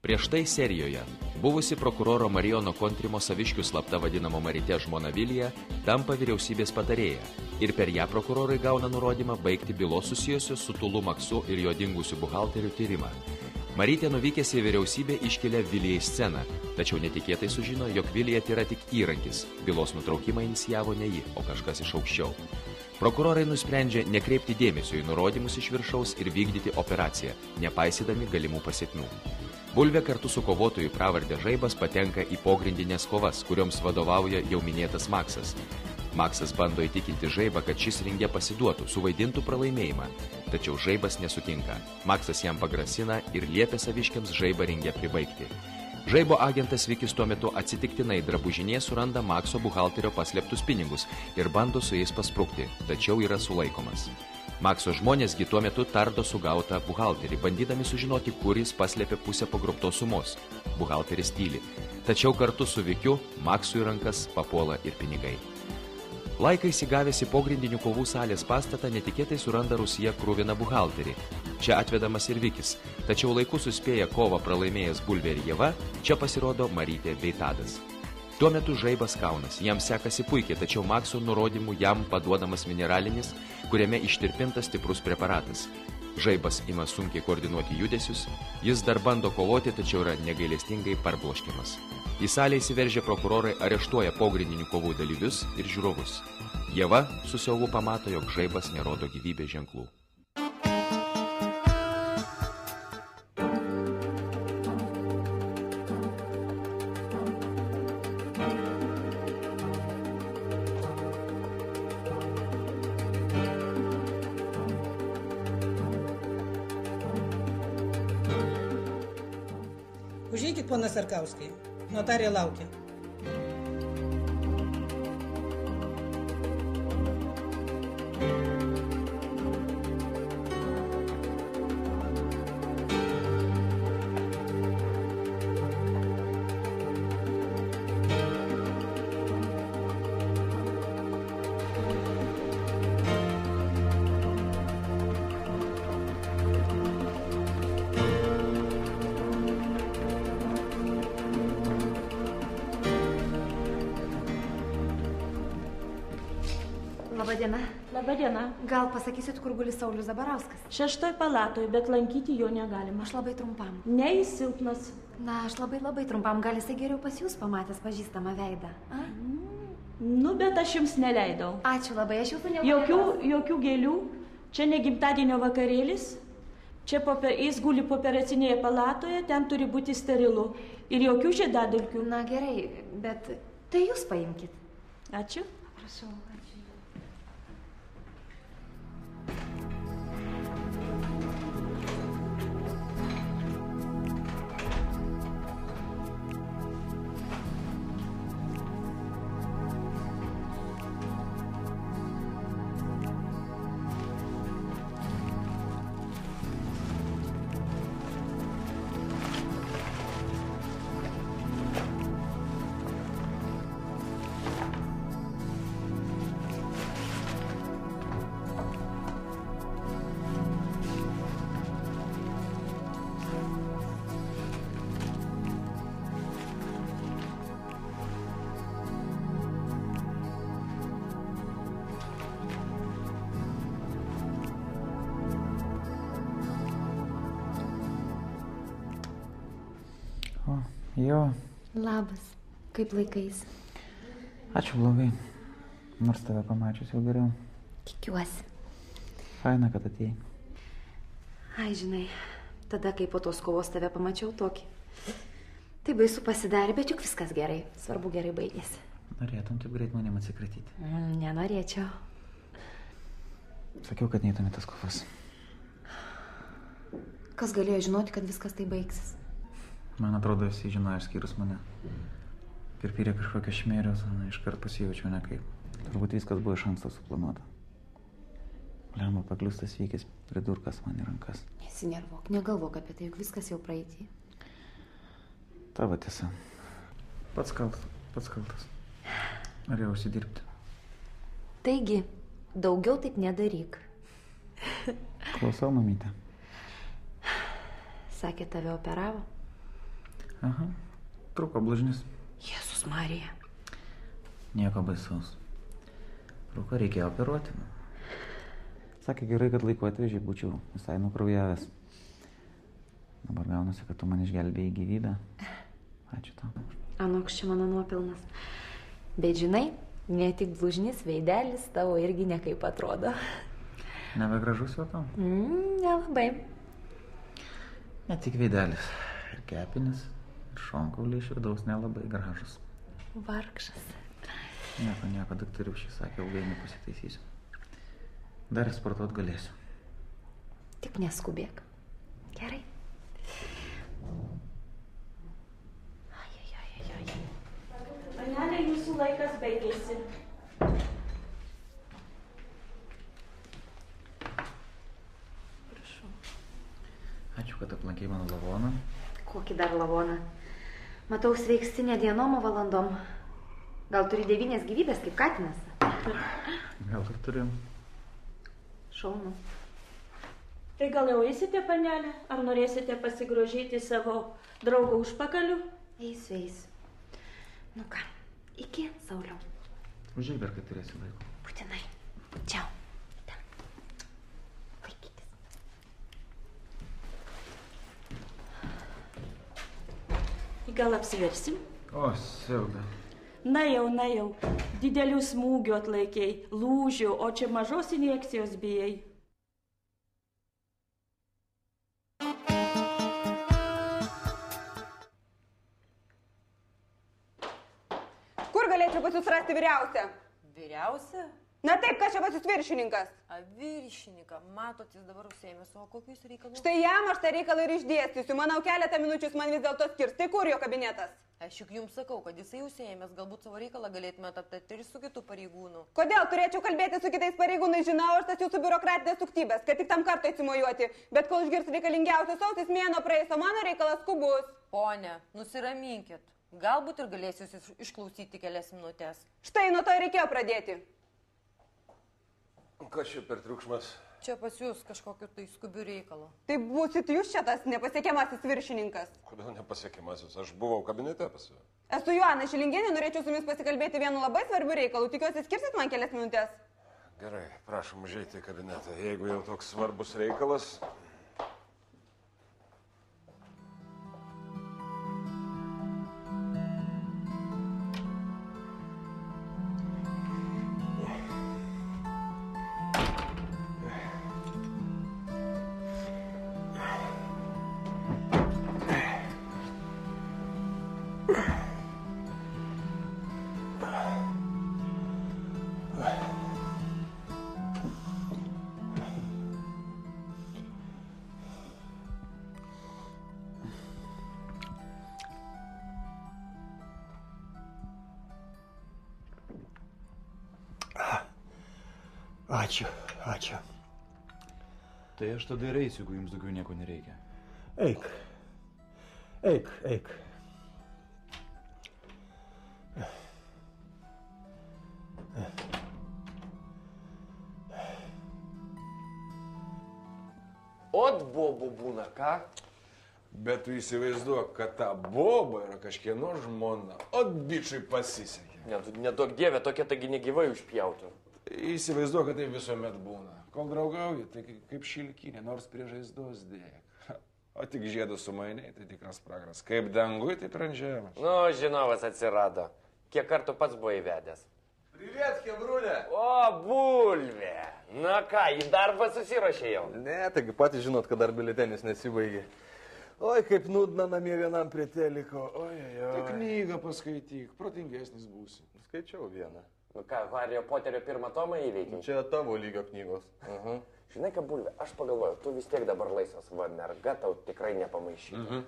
Prieš tai serijoje buvusi prokuroro Marijono Kontrimo Saviškių slapta vadinamo Marytė žmona Vilija tampa vyriausybės patarėja ir per ją prokurorai gauna nurodymą baigti bylos susijusios su Tulu Maksu ir jo dingusių buhalterių tyrimą. Marytė nuvykęs į vyriausybę iškelia Vilijai sceną, tačiau netikėtai sužino, jog Vilija yra tik įrankis. Bylos nutraukimą inicijavo ne ji, o kažkas iš aukščiau. Prokurorai nusprendžia nekreipti dėmesio į nurodymus iš viršaus ir vykdyti operaciją, nepaisydami galimų pasekmių. Bulvė kartu su kovotojų pravarde Žaibas patenka į pogrindinės kovas, kurioms vadovauja jau minėtas Maksas. Maksas bando įtikinti Žaibą, kad šis ringe pasiduotų, suvaidintų pralaimėjimą. Tačiau Žaibas nesutinka. Maksas jam pagrasina ir liepia saviškiams Žaibą ringe pribaigti. Žaibo agentas Vikis tuo metu atsitiktinai drabužinėje suranda Makso buhalterio paslėptus pinigus ir bando su jais pasprukti, tačiau yra sulaikomas. Makso žmonėsgi tuo metu tardo sugautą buhalterį, bandydami sužinoti, kur jis paslėpė pusę pagrobtos sumos. Buhalteris tyli. Tačiau kartu su Vikiu Maksui rankas papuola ir pinigai. Laikais įgavęs į pogrindinių kovų salės pastatą netikėtai suranda Rusija kruviną buhalterį. Čia atvedamas ir Vikis, tačiau laiku suspėja kovą pralaimėjęs Bulvė ir Ieva, čia pasirodo Marytė bei Tadas. Tuo metu Žaibas kaunasi, jam sekasi puikiai, tačiau Makso nurodymų jam paduodamas mineralinis, kuriame ištirpintas stiprus preparatas. Žaibas ima sunkiai koordinuoti judesius, jis dar bando kovoti, tačiau yra negailestingai parbloškiamas. Į salę įsiveržę prokurorai areštuoja pogrindinių kovų dalyvius ir žiūrovus. Ieva su siaubu pamato, jog Žaibas nerodo gyvybės ženklų. Užeikit, ponas Sarkauskai. Notarė laukia. Labadiena. Labadiena. Gal pasakysit, kur guli Saulius Zabarauskas? 6 palatoj, bet lankyti jo negalima. Aš labai trumpam. Ne, jis silpnas. Na, aš labai trumpam. Gal jisai geriau pas jūs pamatęs pažįstamą veidą? A? Nu, bet aš jums neleidau. Ačiū labai, aš jūsų nepamatęs. Jokių gėlių. Čia ne gimtadienio vakarėlis. Čia jis guli pooperacinėje palatoje, ten turi būti sterilu. Ir jokių žiedadulkių. Na gerai, bet tai jūs paimkit. Ačiū. Prašau, ačiū. Jo. Labas. Kaip laikais? Ačiū blogai. Nors tave pamačius jau geriau. Tikiuosi. Faina, kad atėjai. Ai, žinai, tada, kai po tos kovos tave pamačiau tokį. Tai baisu pasidarė, bet juk viskas gerai. Svarbu, gerai baigėsi. Norėtum taip greit manim atsikratyti? Nenorėčiau. Sakiau, kad neitum į tas kovas. Kas galėjo žinoti, kad viskas tai baigsis? Man atrodo, esi žinojo išskyrus mane. Pirpyrė kažkokios šmėrios, iškart pasijaučiau nekaip. Turbūt viskas buvo iš anksto suplanuota. Lemba pakliustas Vykis pridurkas man į rankas. Nesinervuok, negalvok apie tai, juk viskas jau praeitį. Tavo tiesa. Pats kaltas. Norėjau užsidirbti. Taigi, daugiau taip nedaryk. Klausau, mamytė. Sakė, tave operavo? Aha, trūko blužnis. Jėzus Marija. Nieko baisaus. Trūko reikėjo operuoti. Sakė, gerai, kad laiku atvežiai, būčiau visai nukraujavęs. Dabar gaunasi, kad tu man išgelbėjai gyvybę. Ačiū tau. Anoks čia mano nuopilnas. Bet žinai, ne tik blužnis, veidelis tavo irgi nekaip atrodo. Nebegražus jau tau? Nelabai. Ne tik veidelis. Ir kepinis, ir šonkauliai iš vidaus nelabai gražus. Vargšas. Nieko, daktarė sakė, ilgai nepasitaisysiu. Dar ir sportuot galėsiu. Tik neskubėk. Gerai. Panelė, jūsų laikas baigėsi. Prašau. Ačiū, kad aplankei mano lavoną. Kokį dar lavoną? Matau, sveiksti ne dienom, o valandom. Gal turi 9 gyvybės kaip katinas? Gal ir turiu. Šaunu. Tai gal jau eisite, panelė? Ar norėsite pasigrožėti savo draugo užpakaliu? Eisiu. Nu ką, iki, Sauliau. Užeik dar, kai turėsi laiko. Būtinai. Čiau. Laikytis. Gal apsiversim? O, siaubė. Na jau. Didelių smūgių atlaikiai, lūžių, o čia mažos injekcijos bijai. Kur galėčiau pas jūs rasti vyriausią? Vyriausia? Na taip, kas čia pas jūs viršininkas? A, viršininką. Matot, jis dabar užsėmęs, o kokius reikalus? Štai jam aš tą reikalą ir išdėstysiu. Manau, keletą minučių jis man vis dėlto skirs. Tai kur jo kabinetas? Aš juk jums sakau, kad jisai užsėmęs, galbūt savo reikalą galėtumėte aptarti ir su kitų pareigūnų. Kodėl turėčiau kalbėti su kitais pareigūnais? Žinau, aš tas jūsų biurokratinės suktybės, kad tik tam kartą atsimojuoti. Bet kol išgirs reikalingiausias ausis, mėnuo praeis, o mano reikalas skubus. Pone, nusiraminkit. Galbūt ir galėsiu jūs išklausyti kelias minutės. Štai nuo to reikėjo pradėti. Kas čia per triukšmas? Čia pas jūs kažkokiu tai skubiu reikalu. Tai būsit jūs čia tas nepasiekiamasis viršininkas. Kodėl nepasiekiamasis? Aš buvau kabinete pas juos. Esu Joana Šilingienė, norėčiau su jumis pasikalbėti vienu labai svarbiu reikalu. Tikiuosi, skirsit man kelias minutės. Gerai, prašom užeiti į kabinetą. Jeigu jau toks svarbus reikalas. Ačiū. Tai aš tada ir eisiu, jeigu jums daugiau nieko nereikia. Eik. Ot bobų būna, ką? Bet tu įsivaizduok, kad ta boba yra kažkieno žmona. Ot bičiui pasisekė. Neduok dievė, tokia tagi negyvai užpjautų. Įsivaizduok, kad tai visuomet būna. Kol draugauji, tai kaip šilkinė, nors prie žaizdos dėk. O tik žiedas sumainiai, tai tikras pragaras. Kaip dangui, taip ir ant žemės. Nu, žinovas atsirado. Kiek kartų pats buvo įvedęs? Privet, kebrulė. O, bulvė. Na ką, į darbą susiruošė jau? Ne, taigi patys žinot, kad dar biuletenis nesibaigė. Oi, kaip nudna namie vienam prie teliko. Oi. Tai knygą paskaityk, protingesnis būsi. Skaičiau vieną. Nu ką, Hario Poterio pirmą tomą įveikiai? Čia tavo lygio knygos. Žinai ką, bulvė, aš pagalvoju, tu vis tiek dabar laisvas, va, merga tau tikrai nepamaišytų.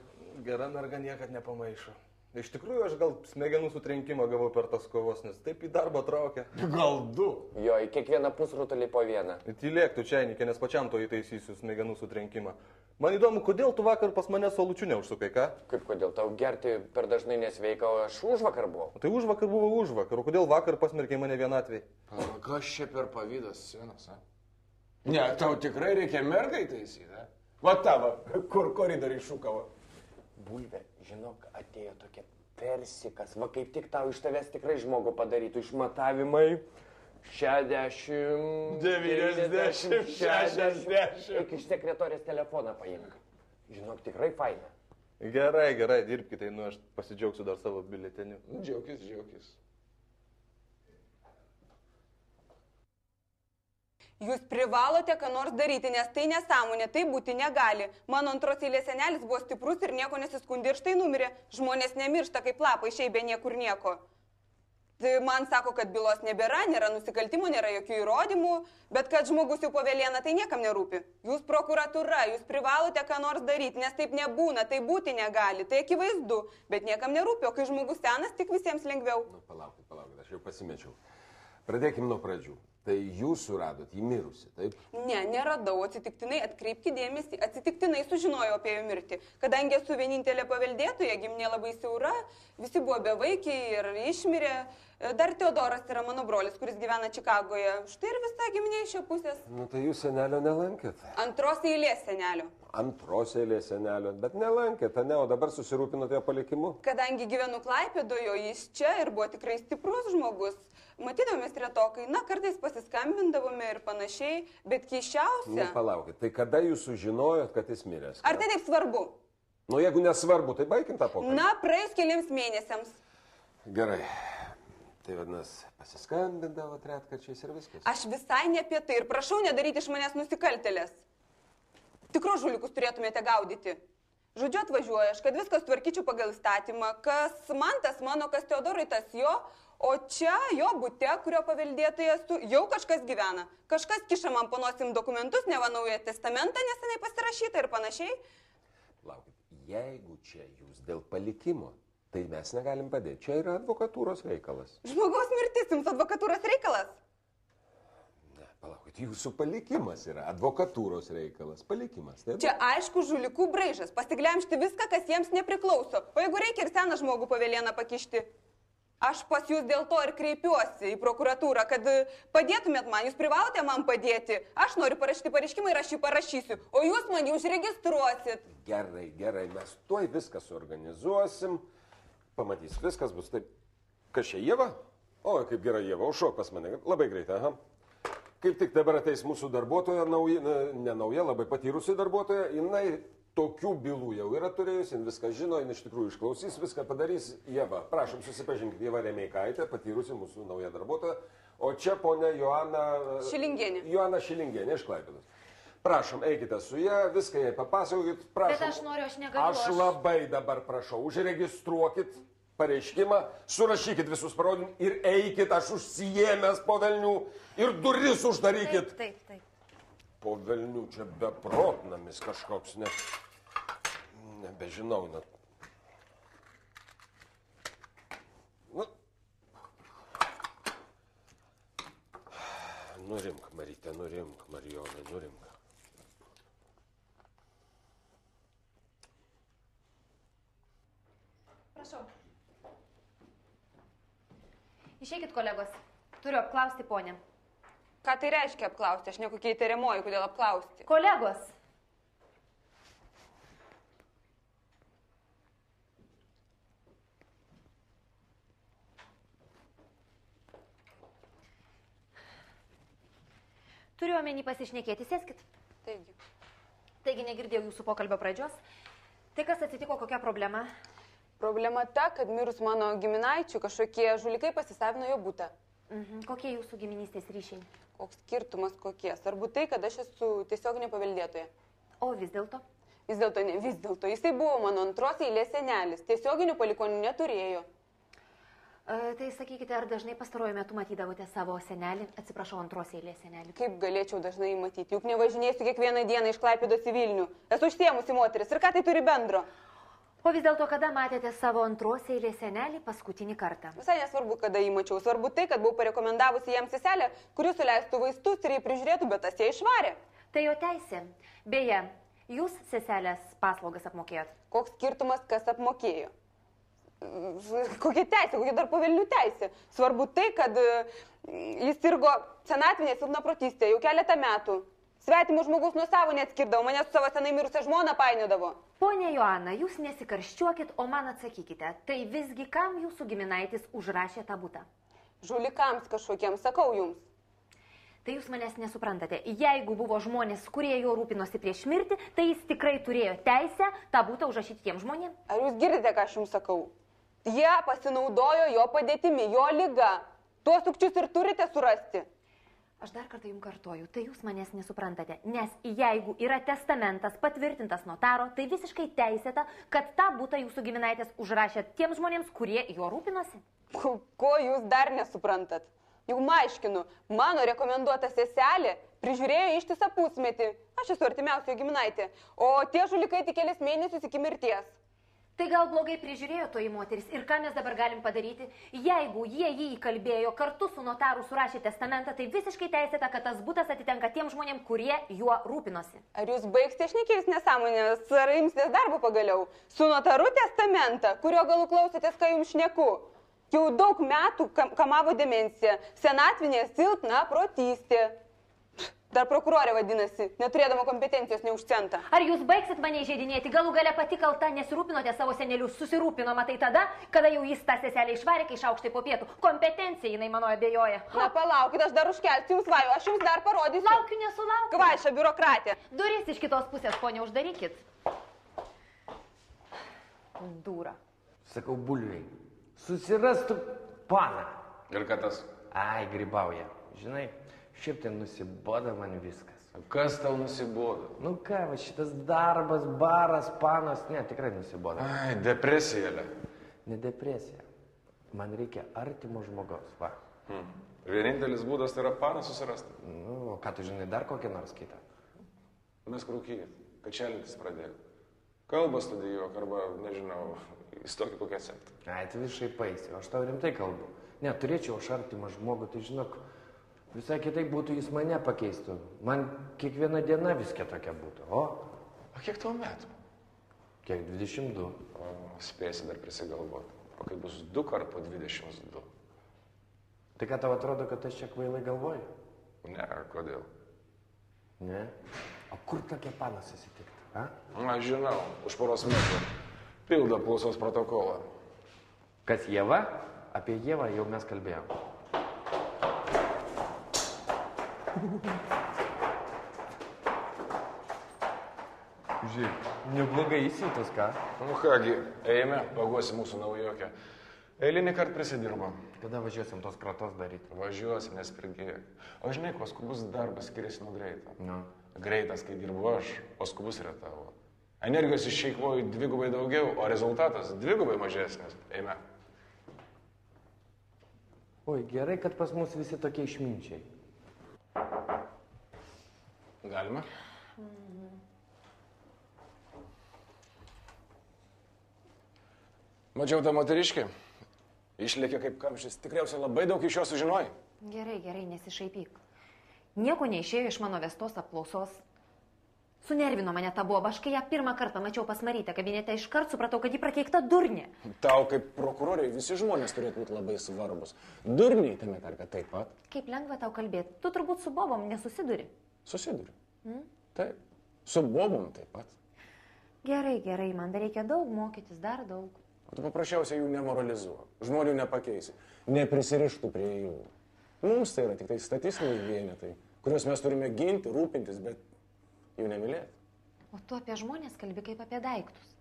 Gera merga niekad nepamaišo. Iš tikrųjų, aš gal smegenų sutrenkimą gavau per tas kovos, nes taip į darbą traukia. Gal du? Jo, į kiekvieną pusrutulį po vieną. Tylėk tu, Čiainikė, nes pačiam to įtaisysiu smegenų sutrenkimą. Man įdomu, kodėl tu vakar pas mane solučių neužsukai, ką? Kaip kodėl? Tau gerti per dažnai nesveika, o aš užvakar buvau. Tai užvakar buvo užvakar, o kodėl vakar pasmerkė mane vienatvėj? Kas čia per pavydas scenas, a? Ne, tau tikrai reikia mergai taisyti, a? Va tavo, kur koridoriai šūkavo. Bulvė, žinok, atėjo tokia persikas. Va kaip tik tau iš tavęs tikrai žmogų padarytų išmatavimai. 60, 90, 60. Eik iš sekretorės telefoną paimk. Žinok, tikrai faina. Gerai, dirbkite, aš pasidžiaugsiu dar savo biuleteniu. Džiaukis. Jūs privalote ką nors daryti, nes tai nesąmonė, tai būti negali. Mano antros eilės senelis buvo stiprus ir nieko nesiskundė ir štai numirė. Žmonės nemiršta kaip lapai, šiaip be niekur nieko. Tai man sako, kad bylos nebėra, nėra nusikaltimo, nėra jokių įrodymų, bet kad žmogus jau po vėlieną, tai niekam nerūpi. Jūs prokuratūra, jūs privalote ką nors daryti, nes taip nebūna, tai būti negali, tai akivaizdu, bet niekam nerūpi, o kai žmogus senas, tik visiems lengviau. Nu, palaukit, aš jau pasimečiau. Pradėkim nuo pradžių. Tai jūs suradot jį mirusi, taip? Ne, neradau, atsitiktinai, atkreipkite dėmesį, atsitiktinai sužinojau apie jo mirtį. Kadangi esu vienintelė paveldėtoja, giminė labai siaura, visi buvo bevaikiai ir išmirė. Dar Teodoras yra mano brolis, kuris gyvena Čikagoje. Štai ir visa giminė iš jo pusės. Nu, tai jūs senelio nelankėt? Antros eilės senelio. Antros eilės senelio, bet nelankėt, ne? O dabar susirūpinote jo palikimu? Kadangi gyvenu Klaipėdoje, jis čia ir buvo tikrai stiprus žmogus. Matydavomės retokai, na, kartais pasiskambindavome ir panašiai, bet keiščiausia... Nu, palaukit, tai kada jūs sužinojot, kad jis miręs? Ar tai taip svarbu? Nu, jeigu nesvarbu, tai baigim tą pokalbį. Na, praėjus keliams mėnesiams. Gerai. Tai vadinasi, pasiskambindavot retkarčiais ir viskas. Aš visai ne apie tai ir prašau nedaryti iš manęs nusikaltėlės. Tikros žulikus turėtumėte gaudyti. Žodžiu, atvažiuoju aš, kad viskas tvarkyčiau pagal įstatymą, kas man tas mano, kas Teodorui tas jo, o čia jo bute, kurio paveldėtojas tu, jau kažkas gyvena. Kažkas kiša man panosim dokumentus, neva naują testamentą nesenai pasirašytą ir panašiai. Laukit, jeigu čia jūs dėl palikimo, tai mes negalim padėti. Čia yra advokatūros reikalas. Žmogaus mirtis jums advokatūros reikalas? Ne, palaukit, jūsų palikimas yra advokatūros reikalas. Palikimas. Tai... Čia aišku žulikų braižas. Pasiglemšti viską, kas jiems nepriklauso. O jeigu reikia ir seną žmogų pavėlieną pakišti? Aš pas jūs dėl to ir kreipiuosi į prokuratūrą, kad padėtumėt man. Jūs privalote man padėti. Aš noriu parašyti pareiškimą ir aš jį parašysiu. O jūs man jį užregistruosit. Gerai, mes tuoj viską suorganizuosim. Pamatys, viskas bus taip. Kas čia, Ieva? O, kaip gera Ieva, užšok pas mane. Labai greitai, aha. Kaip tik dabar ateis mūsų darbuotoja, ne nauja, labai patyrusi darbuotoja. Jinai tokių bylų jau yra turėjusi, jin viską žino, jin iš tikrųjų išklausys, viską padarys. Ieva, prašom susipažinkite, Ieva Remeikaitė, patyrusi mūsų nauja darbuotoja. O čia ponia Joana... Šilingienė. Joana Šilingienė iš Klaipėdos. Prašom, eikite su ją, viską jai papasakokit, prašom. Bet aš noriu, aš negaliu. Aš labai dabar prašau, užregistruokit pareiškimą, surašykit visus parodymus ir eikit, aš užsijėmęs po velnių ir duris uždarykit. Taip. Po velnių čia beprotnamis kažkoks, nebežinau, net. Nu. Nurimk, Marytė, nurimk, Marijonai, nurimk. Prašau. Išeikit, kolegos. Turiu apklausti ponę. Ką tai reiškia apklausti? Aš nekokie įtariamoji, kodėl apklausti. Kolegos. Turiu omeny pasišnekėti, sėskit. Taigi negirdėjau jūsų pokalbio pradžios. Tai kas atsitiko, kokia problema? Problema ta, kad mirus mano giminaičių kažkokie žulikai pasisavino jo butą. Kokie jūsų giminystės ryšiai? Koks skirtumas kokie? Svarbu tai, kad aš esu tiesioginė paveldėtoja. O vis dėlto? Vis dėlto. Jisai buvo mano antros eilės senelis. Tiesioginių palikonių neturėjo. Tai sakykite, ar dažnai pastaruoju metu matydavote savo senelį, atsiprašau, antros eilės senelį? Kaip galėčiau dažnai matyti? Juk nevažinėsiu kiekvieną dieną iš Klaipėdos į Vilnių. Esu užsiėmusi moteris. Ir ką tai turi bendro? O vis dėlto, kada matėte savo antros eilės senelį paskutinį kartą? Visai nesvarbu, kada jį mačiau. Svarbu tai, kad buvau parekomendavusi jam seselę, kuri suleistų vaistus ir jį prižiūrėtų, bet tas ją išvarė. Tai jo teisė. Beje, jūs seselės paslaugas apmokėjot? Koks skirtumas, kas apmokėjo? Kokia teisė, kokia dar pavelnių teisė. Svarbu tai, kad jis sirgo senatvinė silpnaprotystė jau keletą metų. Svetimų žmogus nuo savo neatskirdavo, mane su savo senai mirusią žmoną painiodavo. Pone Joana, jūs nesikarščiuokit, o man atsakykite, tai visgi kam jūsų giminaitis užrašė tą butą? Žulikams kažkokiems, sakau jums. Tai jūs manęs nesuprantate. Jeigu buvo žmonės, kurie jo rūpinosi prieš mirtį, tai jis tikrai turėjo teisę tą butą užrašyti tiem žmonėm. Ar jūs girdite, ką aš jums sakau? Jie pasinaudojo jo padėtimi, jo lyga. Tuos sukčius ir turite surasti. Aš dar kartą jums kartoju, tai jūs manęs nesuprantate, nes jeigu yra testamentas patvirtintas notaro, tai visiškai teisėta, kad tą butą jūsų giminaitės užrašė tiems žmonėms, kurie jo rūpinosi. Ko jūs dar nesuprantat? Jau aiškinu, mano rekomenduota seselė prižiūrėjo ištisą pusmetį. Aš esu artimiausiojo giminaitė, o tie žulikai tik kelis mėnesius iki mirties. Tai gal blogai prižiūrėjo toji moteris ir ką mes dabar galim padaryti? Jeigu jie jį įkalbėjo, kartu su notaru surašė testamentą, tai visiškai teisėta, kad tas butas atitenka tiem žmonėm, kurie juo rūpinosi. Ar jūs baigsite šnekėjus nesąmonės, ar imsitės darbo pagaliau? Su notaru testamentą, kurio galų klausėtės, ką jums šneku? Jau daug metų kamavo demencija, senatvinė silpna protystė. Dar prokurorė vadinasi, neturėdama kompetencijos ne už centą. Ar jūs baigsit mane įžeidinėti? Galų gale pati kalta nesirūpinote savo seneliu, susirūpino matai tada, kada jau jis tą seselę išvarė, kai šaukštai po pietų. Kompetencija jinai mano abejoja. Na palaukit, aš dar užkelsiu jums vajų, aš jums dar parodysiu. Laukiu, nesulaukiu. Kvaiša biurokratė. Duris iš kitos pusės, ponia, uždarykit. Dūra. Sakau, bulviai, susirastų paną. Ir kad tas? Ai, grybauja. Žinai, šiaip ten nusiboda man viskas. Kas tau nusibodo? Nu ką, va šitas darbas, baras, panas, ne, tikrai nusiboda. Ai, depresija. Ne depresija. Man reikia artimo žmogaus, va. Vienintelis būdas tai yra paną susirasti. Nu, ką tu žinai, dar kokį nors kitą? Mes krūkyti, kad čelintis pradėjo. Kalbą studijuok arba, nežinau, įstokį kokią sektą. Ai, tu vis šaipaisi, aš tau rimtai kalbu. Ne, turėčiau aš artimą žmogų, tai žinok, visai kitaip būtų, jis mane pakeistų. Man kiekviena diena viskia tokia būtų. O kiek tavo metų? Kiek 22. O, spėsi dar prisigalvoti. O kai bus 2 kart po 22? Tai ką tau atrodo, kad aš čia kvailai galvoju? Ne, kodėl? Ne? O kur tokie panas susitikti? Aš žinau, už poros metų pildo apklausos protokolą. Kas Ieva? Apie Ievą jau mes kalbėjom. Žiūrėk, neblogai įsiūtas, ką? Nu kągi, eime, paguosi mūsų naujokę. Eilinį kartą prisidirbo. Kada važiuosim tos kratos daryti? Važiuosim, nespirgėk. O žinai, kuo skubus darbas skiriasi nuo greito? Nu. Greitas, kai dirbu aš, o skubus yra tavo. Energijos išeikvoju 2 daugiau, o rezultatas 2 mažesnis. Eime. Oi, gerai, kad pas mus visi tokie išminčiai. Galima? Mačiau tą moteriškę. Išlėkė kaip kamštis. Tikriausiai labai daug iš jo sužinojai. Gerai, gerai, nesišaipyk. Nieko neišėjo iš mano vestos apklausos. Sunervino mane ta boba. Aš kai ją pirmą kartą mačiau pas Marytę kabinete, iškart supratau, kad ji prakeikta durnė. Tau kaip prokuroriai visi žmonės turėtų būti labai svarbus. Durniai tame tarpe taip pat. Kaip lengva tau kalbėti. Tu turbūt su bobom nesusiduri. Susiduriu. Taip. Su bobom taip pat. Gerai, gerai, man dar reikia daug mokytis, dar daug. O tu paprasčiausiai jų nemoralizuok. Žmonių nepakeisi. Neprisirištų prie jų. Mums tai yra tik tai statistiniai vienetai, kuriuos mes turime ginti, rūpintis, bet jų nemylėti. O tu apie žmonės kalbi kaip apie daiktus.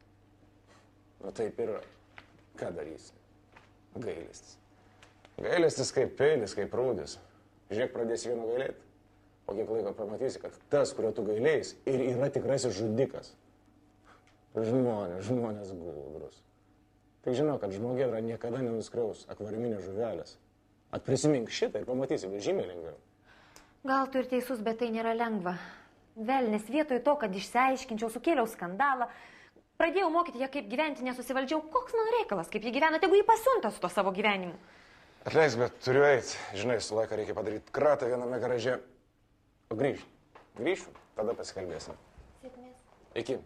Nu taip yra. Ką darysi? Gailestis. Gailestis kaip peilis, kaip rūdis. Žiūrėk, pradėsi vieno gailėti. Po kiek laiko pamatysi, kad tas, kurio tu gailėjais, ir yra tikrasis žudikas. Žmonės gudrus. Tik žinau, kad žmogėdra niekada nenuskriaus akvariuminės žuvelės. Atprisimink šitą ir pamatysi, bet žymiai lengviau. Gal tu ir teisus, bet tai nėra lengva. Velnis, vietoj to, kad išsiaiškinčiau, sukėliau skandalą, pradėjau mokyti ją, kaip gyventi, nesusivaldžiau. Koks man reikalas, kaip jį gyvena, tegu jį pasiunta su to savo gyvenimu. Atleisk, bet turiu eiti. Žinai, su laiką reikia padaryti kratą viename garaže. O grįšiu, tada pasikalbėsim. Sėkmės. Iki.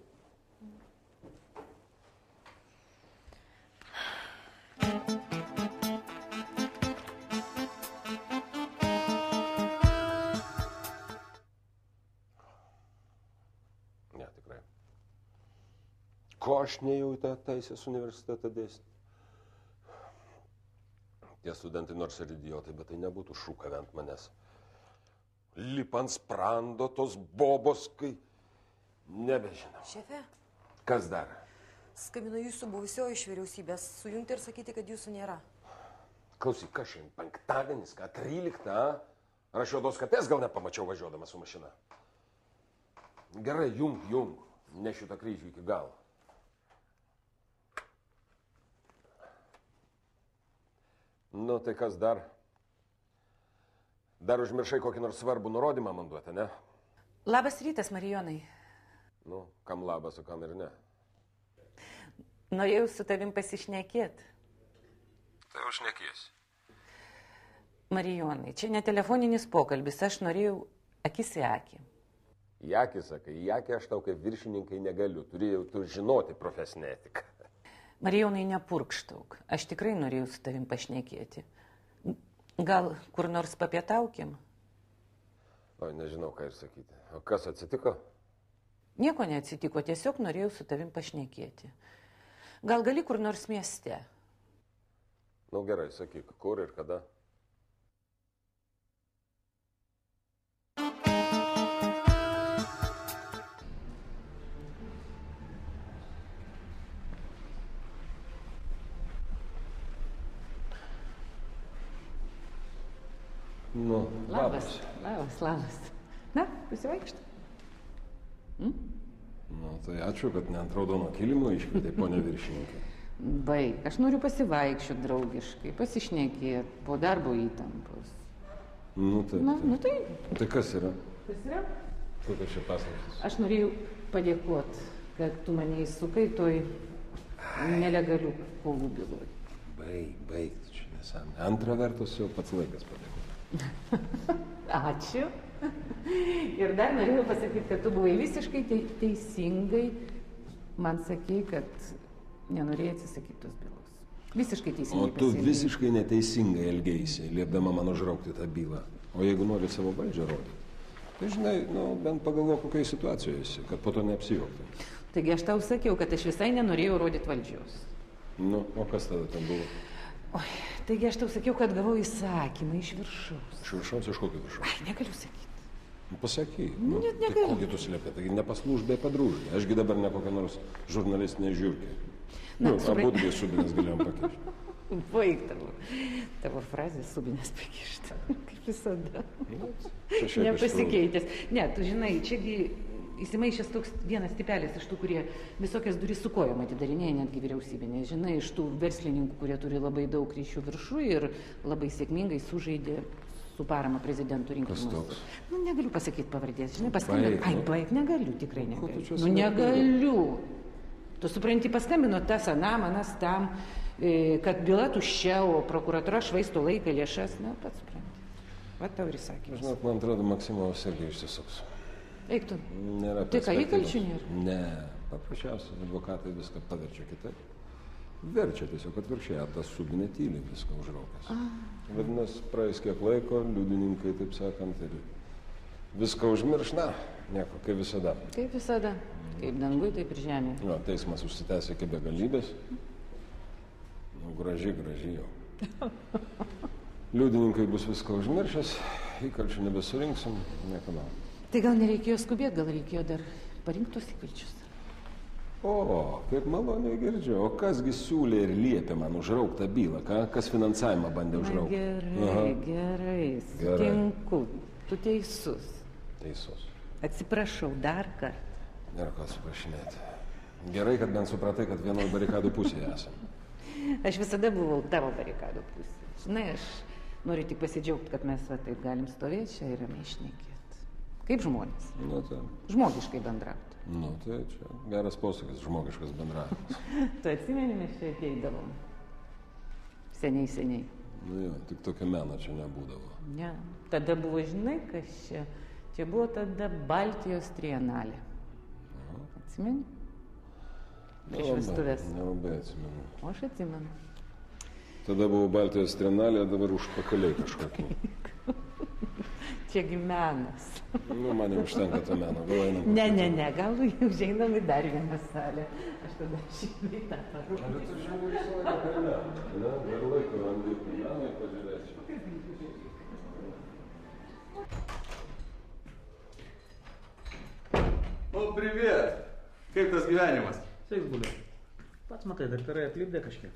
ko aš nejau į tą teisės universitetą dėstyti? Tie studentai nors ir idiotai, bet tai nebūtų šūkavę ant manęs. Lipa ant sprando tos bobos, kai... Nebežinau. Šefe, Kas dar? skambino jūsų buvusio iš vyriausybės, sujungti ir sakyti, kad jūsų nėra. Klausyk, kas šiandien penktadienis, ką 13, Ar aš juodos katės gal nepamačiau važiuodamas su mašina? Gerai, jung. Nešiu tą kryžių iki galo. Nu, tai kas dar? Dar užmiršai kokį nors svarbų nurodymą man duoti, ne? Labas rytas, Marijonai. Nu, kam labas, o kam ir ne. Norėjau su tavim pasišnekėti. Tai jau šnekėsi. Marijonai, čia ne telefoninis pokalbis, aš norėjau akis į akį. Į akį, sakai, į akį aš tau kaip viršininkai negaliu. Turėjau tu žinoti profesinę etiką. Marijonai, nepurkštauk. Aš tikrai norėjau su tavim pašnekėti. Gal kur nors papietaukim? Oi, nežinau, ką ir sakyti. O kas atsitiko? Nieko neatsitiko, tiesiog norėjau su tavim pašnekėti. Gal gali kur nors mieste? Nu gerai, sakyk, kur ir kada? Nu, Labas. Na, pasivaikšt. Nu, tai ačiū, kad ne ant raudono kilimo iškvietė, ponia viršininkė. Baik, aš noriu pasivaikščioti draugiškai, pasišnekėti, po darbo įtampos. Nu, taip. Nu tai. Tai kas yra? Kas yra? Kokia čia paslaptis? Aš norėjau padėkoti, kad tu mane įsukai toj nelegalių kovų byloj. Baig, čia nesąmonė. Antra vertus jau pats laikas padėkoti. Ačiū. Ir dar norėjau pasakyti, kad tu buvai visiškai teisingai man sakei, kad nenorėjai atsisakyti tos bylos. Visiškai teisingai. O tu visiškai neteisingai elgeisi, liepdama man užraukti tą bylą. O jeigu nori savo valdžią rodyti, tai žinai, bent pagalvok, kokioje situacijoje esi, kad po to neapsijoktum. Taigi aš tau sakiau, kad aš visai nenorėjau rodyti valdžios. Nu, o kas tada ten buvo? Oi, taigi aš tau sakiau, kad gavau įsakymą iš viršaus. Iš viršaus, iš kokio viršaus? Ai, negaliu sakyti. Pasakyk. Net negaliu. Tai kokį tu slėpė, taigi nepaslūžbė padrūžė. Ašgi dabar ne kokia nors žurnalistinė žiūrkė. Abudvi subinės galėjom pakišti. Baig tavo frazė subinės pakišti. Kaip visada. Nepasikeitęs. Ne, tu žinai, čiagi įsimaišęs toks vienas tipelis iš tų, kurie visokias duris su kojom atidarinėja, netgi vyriausybinė. Žinai, iš tų verslininkų, kurie turi labai daug ryšių viršų ir labai sėkmingai sužaidė su parama prezidentų rinkimus. Kas toks? Nu, negaliu pasakyti pavardės. Žinai, paskambino. Ai, baig, negaliu, tikrai negaliu. Tu Nu, negaliu. Tu supranti, paskambino tas, manas tam, kad byla tuščia, o prokuratūra švaisto laiką, lėšas. Na, pats supranti. Va tau ir įsakymas. Žinot, man atrodo, Maksimovas irgi išsisuks. Eik tu. Nėra Tai ką, perspektyvos. įkalčių nėra? Ne, paprasčiausiai advokatai viską paverčia kitaip. Verčia tiesiog atvirkščiai, tas subinė tyliai viską užraukęs. Vadinasi, praeis kiek laiko, liudininkai, taip sakant, ir viską užmirš, na, nieko, kaip visada. Kaip visada. Kaip dangui, taip ir žemė. Jo, teismas užsitęsia iki begalybės. Nu, gražiai jau. Liudininkai bus viską užmiršęs, įkalčių nebesurinksim, nieko naujo. Tai gal nereikėjo skubėti, gal reikėjo dar parinkti tos įkalčius. O, kaip maloniai girdžiu. O kasgi siūlė ir liepė man užrauktą bylą, kas finansavimą bandė užraukti? Gerai, sutinku. Tu teisus. Teisus. Atsiprašau dar kartą. Nėra ko atsiprašinėti. Gerai, kad bent supratai, kad vienoje barikadų pusėje esame. Aš visada buvau tavo barikadų pusėje. Žinai, aš noriu tik pasidžiaugti, kad mes va taip galim stovėti čia ir ramiai šnekėti. Kaip žmonės. Nu, tai. Žmogiškai bendrauti. Nu, tai čia geras posakis, žmogiškas bendravimas. Tu atsimeni, mes čia ateidavom. Seniai. Nu jo, tik tokio meno čia nebūdavo. Ne, tada buvo, žinai, kas čia. Čia buvo tada Baltijos trienalė. Atsimeni? Prieš vestuvės. Nelabai atsimenu. O aš atsimenu. Tada buvo Baltijos trienalė, dabar užpakaliai kažkokie. Čiagi menas. Nu, man jau užtenka to meno, gal einam. Ne, gal užeinam į dar vieną salę. Aš tada šį tą parodžiu. Bet tu žiūrėjau visą laiką prie meno, ne? Dar laiko randu į meną ir pažiūrėčiau. O, привет! Kaip tas gyvenimas? Sveiks, Buliau. Pats matai, daktarai aplipdė kažkiek.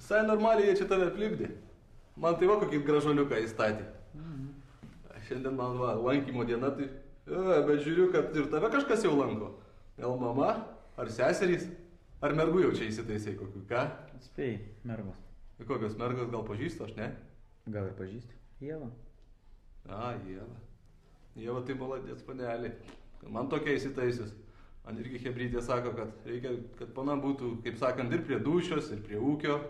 Visai normaliai jie čia tave aplipdė. Man tai va kokį gražuoliuką įstatė. Šiandien man va, lankymo diena, tai... bet žiūriu, kad ir tave kažkas jau lanko. Gal mama, ar seserys, ar mergų jau čia įsitaisai kokiu, ką? Spėjai, mergos. Kokios mergos gal pažįstu, aš ne? Gal ir pažįsti. Ieva. A, Ieva. Ieva tai maladės panelė. Man tokia įsitaisius. Man irgi hebrytė sako, kad reikia, kad pana būtų, kaip sakant, ir prie dušios, ir prie ūkio.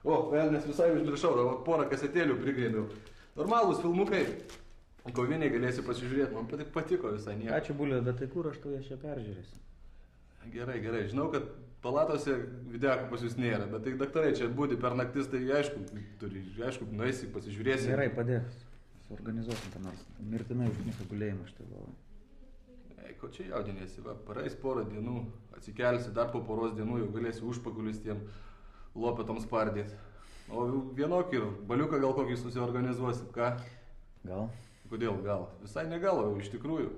O, velnės visai užmiršau, porą kasetėlių prigrėmiau. Normalūs filmukai. Koviniai galėsi pasižiūrėti, man patiko visai nieko. Ačiū, Buliau, bet tai kur aš tau jas čia peržiūrėsiu? Gerai. Žinau, kad palatose videokų pas jūs nėra, bet tai daktarai čia būdi per naktis, tai aišku, nueisi, pasižiūrėsi. Gerai, padėk. Suorganizuosim tą nors. Mirtinai užkniso gulėjimą štai galvoju. Ko čia jaudinėsi, va, praeis porą dienų, atsikelsi, dar po poros dienų jau galėsi užpakulis tiem lopetoms spardyti. O vienokį ir baliuką gal kokį susiorganizuosim, ką? Gal. Kodėl gal? Visai negal, o iš tikrųjų.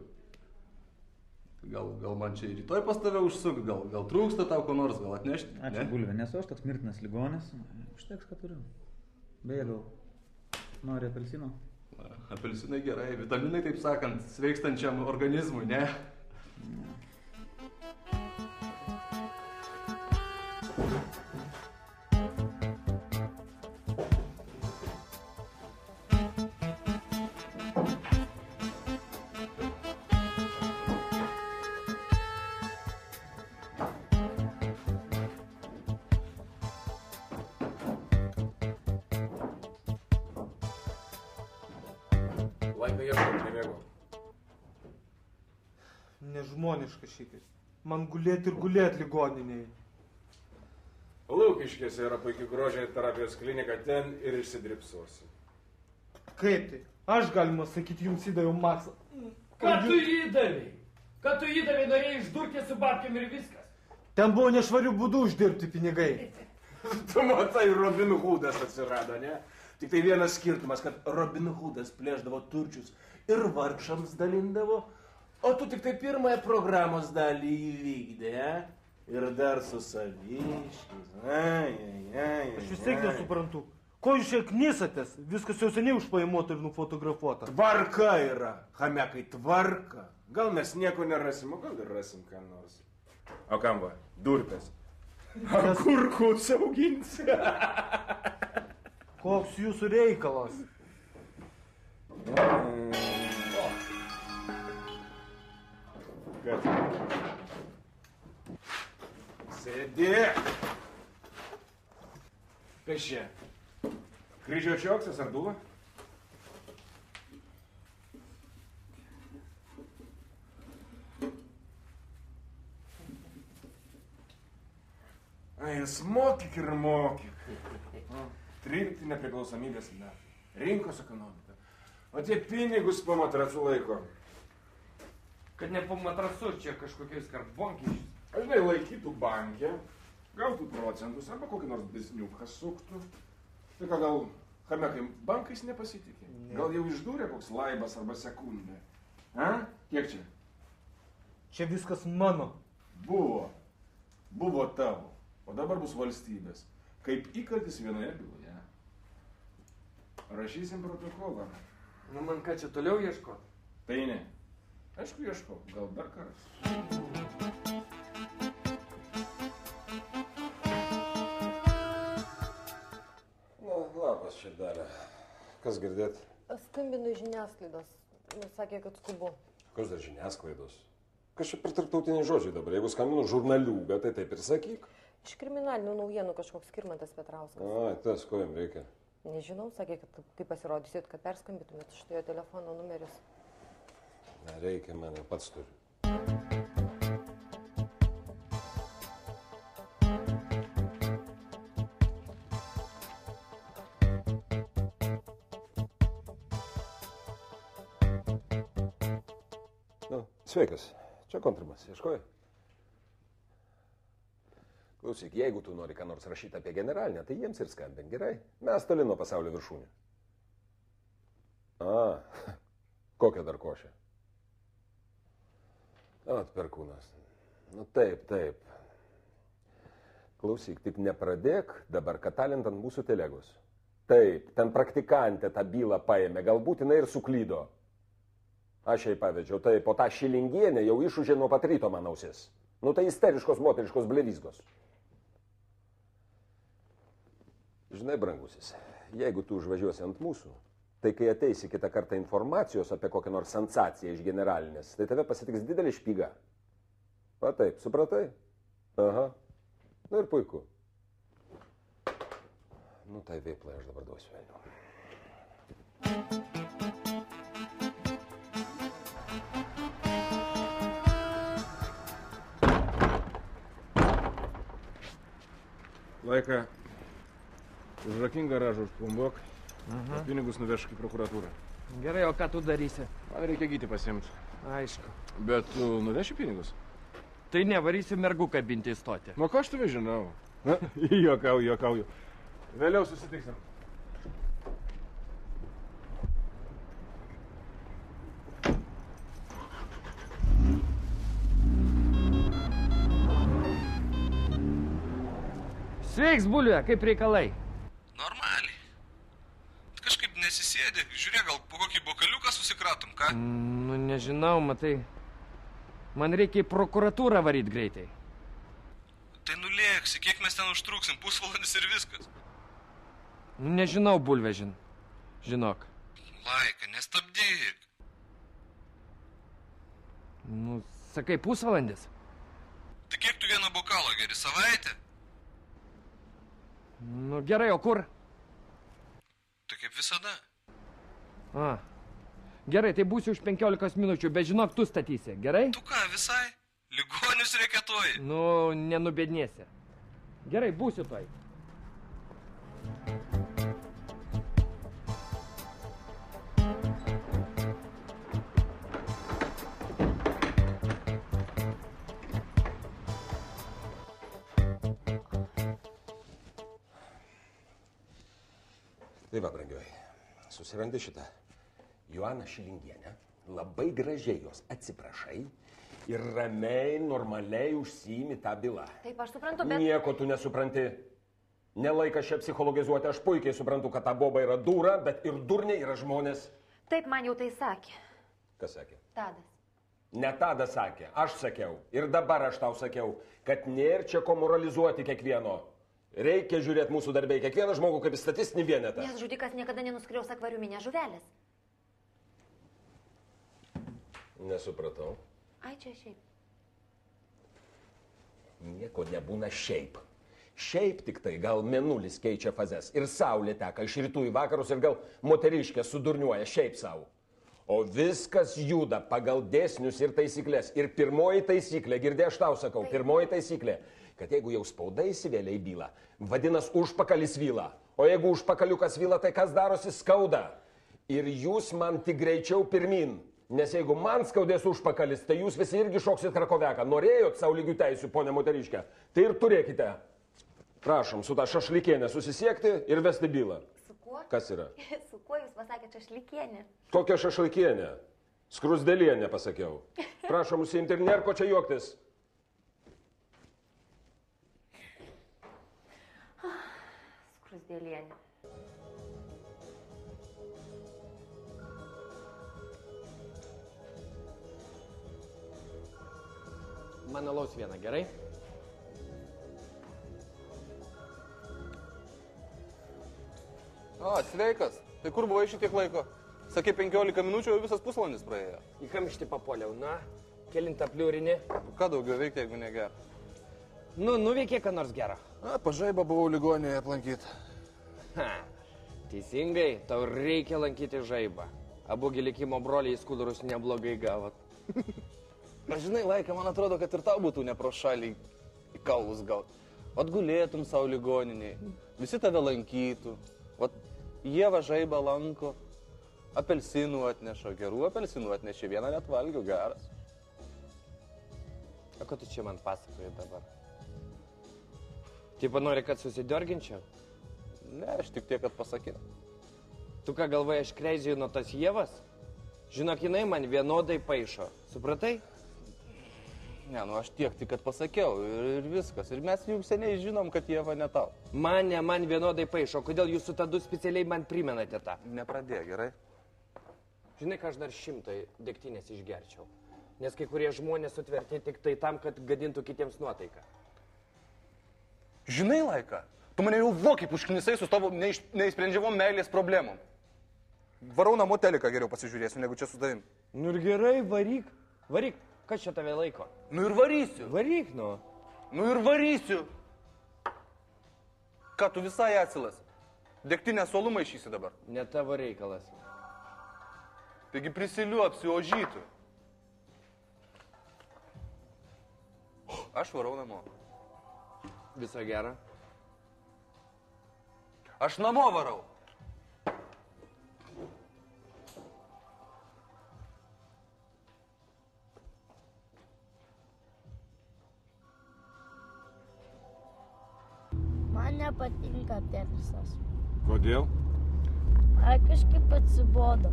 Gal man čia rytoj pas tave užsuk, gal trūksta tau ko nors, gal atnešti? Ačiū, Bulvė, nesu aš toks mirtinas ligonis. Užteks, ką turiu. Beje, gal nori apelsino? Apelsinai gerai, vitaminai, taip sakant, sveikstančiam organizmui, ne? Laimė ieškau, nemėgau. Nežmoniška šitaip. Man gulėti ir gulėti ligoninėje. Lūkiškėse yra puikiai grožio terapijos klinika, ten ir išsidripsuosi. Kaip tai? Aš galima sakyti, jums įdaviau maksą. Ką tu įdavei? Ką tu įdavei, norėjai išdurkė su babkiam ir viskas? Ten buvo nešvarių būdų uždirbti pinigai. Tu matai, Robin Hoodas atsirado, ne? Tik tai vienas skirtumas, kad Robin Hoodas plėšdavo turčius ir vargšams dalindavo, o tu tik tai pirmąją programos dalį įvykdė, ir dar su saviškiais. Aš vis tiek nesuprantu. Ko jūs čia knysatės? Viskas jau seniai užpaimota ir nufotografuota. Tvarka yra, hamekai, tvarka. Gal mes nieko nerasim, o gal ir rasim ką nors. O kam va? Durpės. Kur kus auginsi? Koks jūsų reikalas? Kad? Sėdėk! Kas čia? Kryžiuočio oksas ar duva? Jas mokyk ir mokyk. 13 nepriklausomybės metai. Rinkos ekonomika. O tie pinigus po matrasu laiko. Kad ne po matrasu, čia kažkokiais karbonkiais. Aš žinai, laikytų banke, gautų procentus arba kokį nors bizniuką suktų. Tai ką, gal hamekai bankais nepasitikė? Gal jau išdūrė koks laibas arba sekundė? A? Kiek čia? Čia viskas mano. Buvo. Buvo tavo. O dabar bus valstybės. Kaip įkaltis vienoje byloje. Rašysim protokolą. Nu, man ką čia toliau ieškot? Tai ne. Aišku, ieškau. Gal dar karas. Na, labas, širdelė. Kas girdėt? Skambinu iš žiniasklaidos. Sakė, kad skubu. Kas dar žiniasklaidos? Kas čia per tarptautiniai žodžiai dabar? Jeigu skambinu žurnaliūgą, tai taip ir sakyk. Iš kriminalinių naujienų kažkoks Skirmantas Petrauskas. Ai, tas, ko jam reikia? Nežinau, sakė, kad kai pasirodysit, kad perskambytumėt, štai jo telefono numeris. Nereikia, mane pats turiu. Sveikas, čia kontrimas, ieškoji? Klausyk, jeigu tu nori ką nors rašyti apie generalinę, tai jiems ir skambink, gerai? Mes toli nuo pasaulio viršūnių. Kokia dar košė? Perkūnas. Nu taip. Klausyk, tik nepradėk dabar katalint ant mūsų telegos. Taip, ten praktikantė tą bylą paėmė, galbūt jinai ir suklydo. Aš jai pavedžiau, taip, o tą Šilingienę jau išužė nuo pat ryto man ausis. Nu tai isteriškos moteriškos blevizgos. Žinai, brangusis, jeigu tu užvažiuosi ant mūsų, tai kai ateisi kitą kartą informacijos apie kokią nors sensaciją iš generalinės, tai tave pasitiks didelį špygą. Va taip, supratai? Aha. Nu ir puiku. Nu tai veiplai aš dabar duosiu velnių. Laika, užrakink garažą, užplombuok, pinigus nuvežk į prokuratūrą. Gerai, o ką tu darysi? Man reikia gyti pasiimti. Aišku. Bet tu nuveši pinigus? Tai nevarysi mergų kabinti į stotį. Nu, ką aš tave žinau? Juokauju. Vėliau susitiksim. Sveiks, bulvė, kaip reikalai? Normaliai. Kažkaip nesisėdi. Žiūrėk, gal po kokį bokaliuką susikratom, ką? Nu, nežinau, matai. Man reikia į prokuratūrą varyt greitai. Tai nulėksi, kiek mes ten užtruksim, pusvalandis ir viskas. Nu, nežinau, bulvė, žinok. Laika, nestabdyk. Nu, sakai, pusvalandis? Tai kiek tu vieną bokalą geri, savaitę? Nu, gerai, o kur? Tai kaip visada. Gerai, tai būsiu už 15 minučių, bet žinok, tu statysi, gerai? Tu ką, visai? Ligonius reketuoji? Nu, nenubėdnėsi. Gerai, būsiu toj. Tai va, brangioji, susirandi šitą Joaną Šilingienę, labai gražiai jos atsiprašai ir ramiai, normaliai užsiimi tą bylą. Taip, aš suprantu, bet... Nieko tu nesupranti. Nelaikas čia psichologizuoti, aš puikiai suprantu, kad ta boba yra dūra, bet ir durniai yra žmonės. Taip, man jau tai sakė. Kas sakė? Tadas. Ne Tadas sakė, aš sakiau. Ir dabar aš tau sakiau, kad nėra čia ko moralizuoti kiekvieno. Reikia žiūrėti mūsų darbę, kiekvieną žmogų kaip statistinį vienetą. Nes žudikas niekada nenuskriaus akvariuminės žuvelės. Nesupratau. Ai, čia šiaip. Nieko nebūna šiaip. Šiaip tik tai gal mėnulis keičia fazes ir saulė teka iš rytų į vakarus ir gal moteriškė sudurniuoja šiaip savo. O viskas juda pagal dėsnius ir taisyklės. Ir pirmoji taisyklė, girdė, aš tau sakau, pirmoji taisyklė, kad jeigu jau spauda įsivėlė į bylą, vadinas užpakalis vyla. O jeigu užpakaliukas vyla, tai kas darosi skauda. Ir jūs man tik greičiau pirmin. Nes jeigu man skaudės užpakalis, tai jūs visi irgi šoksit krakoveką. Norėjot savo lygių teisių, ponė moteriškė, tai ir turėkite. Prašom, su tą šašlykienę susisiekti ir vesti bylą. Su kuo? Kas yra? Su kuo jūs pasakėte šašlykienė? Kokia šašlykienė? Skrusdėlienė, pasakiau. Prašom, užsiimti ir nėr ko čia juoktis. Skrusdėlienė. Man alaus vieną, gerai? Sveikas. Tai kur buvai šitiek laiko? Sakė 15 minučių, jau visas pusvalandis praėjo. Į kamštį papuoliau, na, kelintą pliurinį. Ką daugiau veikti, jeigu neger? Nu, nuveikė ką nors gerą. Pažaibą buvau ligoninėje aplankyti. Teisingai, tau reikia lankyti žaibą. Abugi likimo broliai į skudurus neblogai gavot. Na, žinai, Laika, man atrodo, kad ir tau būtų ne pro šalį į kaulus gaut. Vat gulėtum savo ligoniniai, visi tave lankytų. Vat Ieva žaibą lanko, apelsinų atneša, gerų apelsinų atnešė, vieną net valgiau, geras. O ko tu čia man pasakoji dabar? Tipo nori, kad susidorginčiau? Ne, aš tik tiek, kad pasakiau. Tu ką galvoji, aš kreiziju nuo tas Ievas? Žinok, jinai man vienodai paišo. Supratai? Ne, nu aš tiek tik, kad pasakiau ir viskas. Ir mes jau seniai žinom, kad Ieva ne tau. Man vienodai paišo. Kodėl jūs su tadu specialiai man primenate tą? Nepradėk, gerai? Žinai, ką aš dar 100 degtinės išgerčiau. Nes kai kurie žmonės sutverti tik tai tam, kad gadintų kitiems nuotaiką. Žinai, Laika, tu mane jau vokiai užknisai su tavo neįsprendžiavom meilės problemom. Varau namo teliką geriau pasižiūrėsiu, negu čia su tavim. Nu ir gerai, varyk. Varyk. Kas čia tave laiko? Nu ir varysiu. Varyk, nu. Nu ir varysiu. Ką, tu visai atsilas? Degtinę suolų maišysi dabar? Ne tavo reikalas. Taigi prisiliuopsi ožytų. Aš varau namo. Viso gero? Aš namo varau. Man nepatinka tenisas. Kodėl? Ai, kažkaip atsibodo.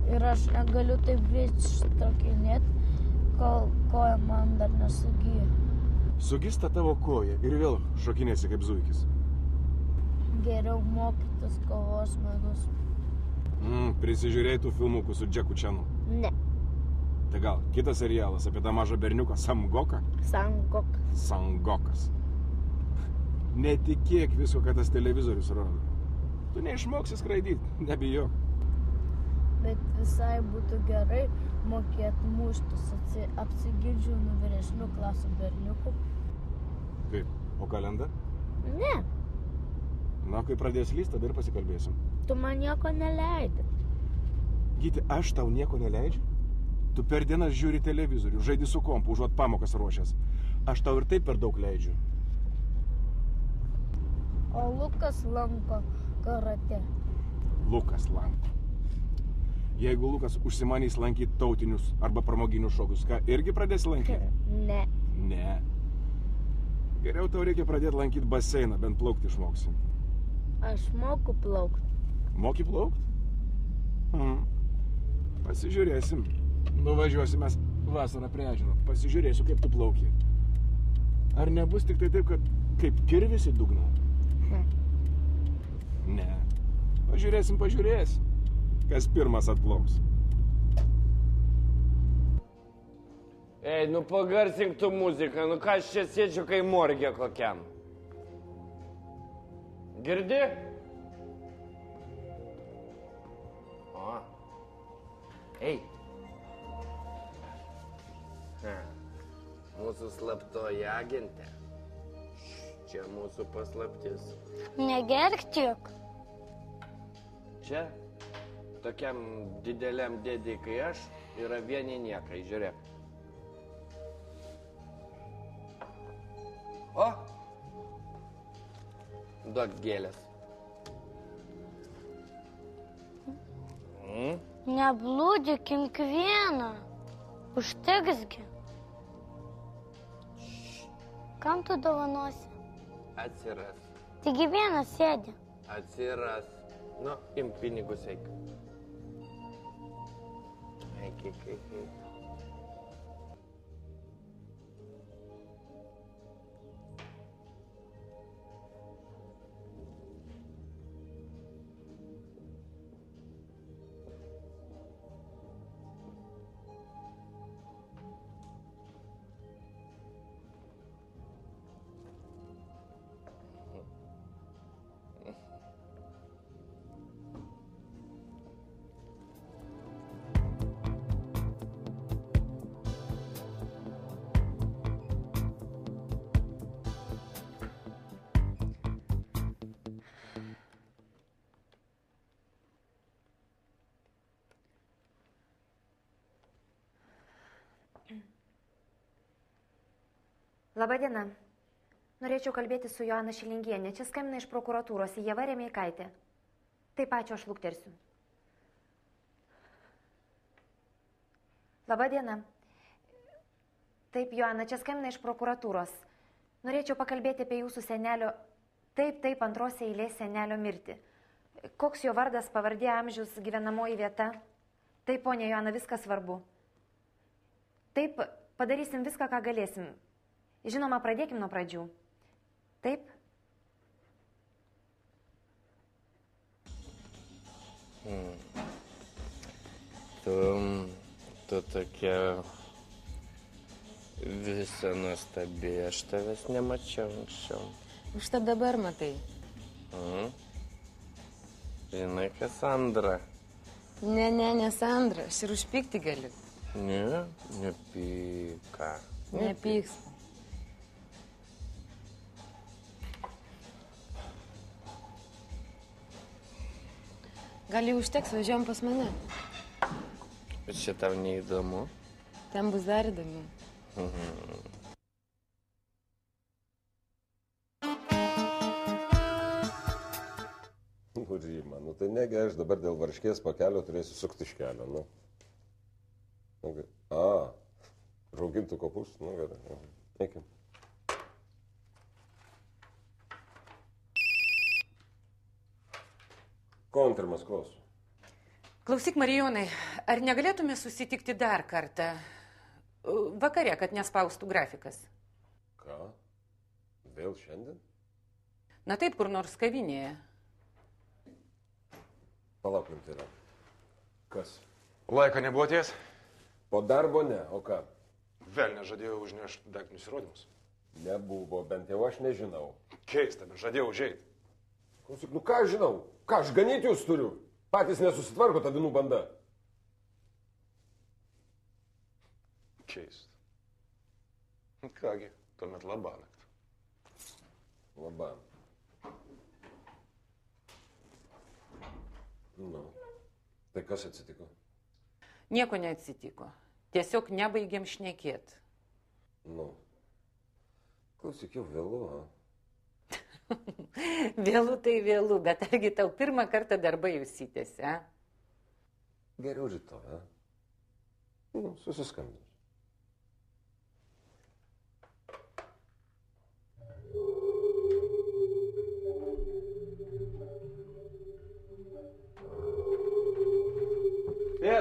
Ir aš negaliu taip greit štrakinėti, kol koja man dar nesugyja. Sugis ta tavo koja ir vėl šokinėsi kaip zuikis. Geriau mokytis kovos menus. Prisižiūrėjai tų filmukų su Džeku Čanu? Ne. Tai gal kitas serialas apie tą mažą berniuką Samgoką? Sangokas. Sangokas. Netikėk visko, kad tas televizorius rodo. Tu neišmoksi skraidyti, nebijok. Bet visai būtų gerai mokėti muštis, apsigidžiu nuo vyresnių klasių berniukų. Kaip? O kalenda? Ne. Na, kai pradės lyst, tada ir pasikalbėsim. Tu man nieko neleidi. Gyti, aš tau nieko neleidžiu? Tu per dienas žiūri televizorių, žaidi su kompu, užuot pamokas ruošęs. Aš tau ir taip per daug leidžiu. O Lukas lanko karate. Lukas lanko. Jeigu Lukas užsimanys lankyti tautinius arba pramoginius šokius, ką irgi pradėsi lankyti? Ne. Ne. Geriau tau reikia pradėti lankyti baseiną, bent plaukti išmoksi. Aš moku plaukti. Moki plaukti? Pasižiūrėsim. Nuvažiuosim mes vasarą prie ežero. Pasižiūrėsiu, kaip tu plauki. Ar nebus tik tai taip, kad kaip kirvis į dugną? Ne. Pažiūrėsim. Kas pirmas atplauks. Ei, nu pagarsink tu muziką, nu ką aš čia sėdžiu kai morgė kokiam. Girdi? O. Ei. Mūsų slaptoji agentė. Čia mūsų paslaptis. Negerk tiek. Čia, tokiam dideliam dėdei kai aš, yra vieni niekai, žiūrėk. O! Duok gėlės. Neblūdykink vieną. Užtiksgi. Kam tu dovanosi? Atsiras. Taigi vienas sėdi. Atsiras. Nu, imk pinigus eik. Eik. Labadiena. Norėčiau kalbėti su Joana Šilingienė. Čia skambina iš prokuratūros Ieva Remeikaitė. Taip, ačiū, aš luktersiu. Labadiena. Taip, Joana, čia skambina iš prokuratūros. Norėčiau pakalbėti apie jūsų senelio, taip, antros eilės senelio mirtį. Koks jo vardas, pavardė, amžius, gyvenamoji vieta? Taip, ponia Joana, viskas svarbu. Taip, padarysim viską, ką galėsim. Žinoma, pradėkim nuo pradžių. Taip? Tu tokia visa nuostabi, aš tavęs nemačiau anksčiau. Užtat dabar matai. Žinai, kas Sandra? Ne, Sandra, aš ir užpykti galiu. Ne, nepyka. Nepyksta. Gal jau užteks, važiuojam pas mane. Bet čia tau neįdomu. Ten bus dar įdomu. Rima, tai negi aš dabar dėl varškės pakelio turėsiu sukti iš kelio, raugintų kopus, gerai, eikim. Kontrimas, klausu. Klausyk, Marijonai, ar negalėtume susitikti dar kartą? Vakare, kad nespaustų grafikas. Ką? Vėl šiandien? Na taip, kur nors kavinėje. Palauk, tai yra. Kas? Laiko nebuvo ties? Po darbo ne, o ką? Vėl nežadėjau užnešti daiktinius įrodymus. Nebuvo, bent jau aš nežinau. Keista, bet žadėjau užeiti. Klausyk, ką aš žinau? Ką aš ganyti jūs turiu? Patys nesusitvarko ta vinų banda. Keista. Kągi, tuomet labanakt. Labanakt. Tai kas atsitiko? Nieko neatsitiko. Tiesiog nebaigėm šnekėt. Klausyk, jau vėlu, Vėlu tai vėlu, bet argi tau pirmą kartą darbai užsitęsi, Geriau rytoj, susiskambinsiu.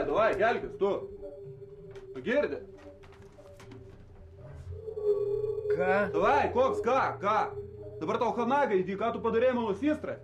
Davai, gelkis, tu. Tu girdi? Ką? Davai, koks, ką? Dabar tau Hanaga įdy, ką tu padarėjai mano systrą?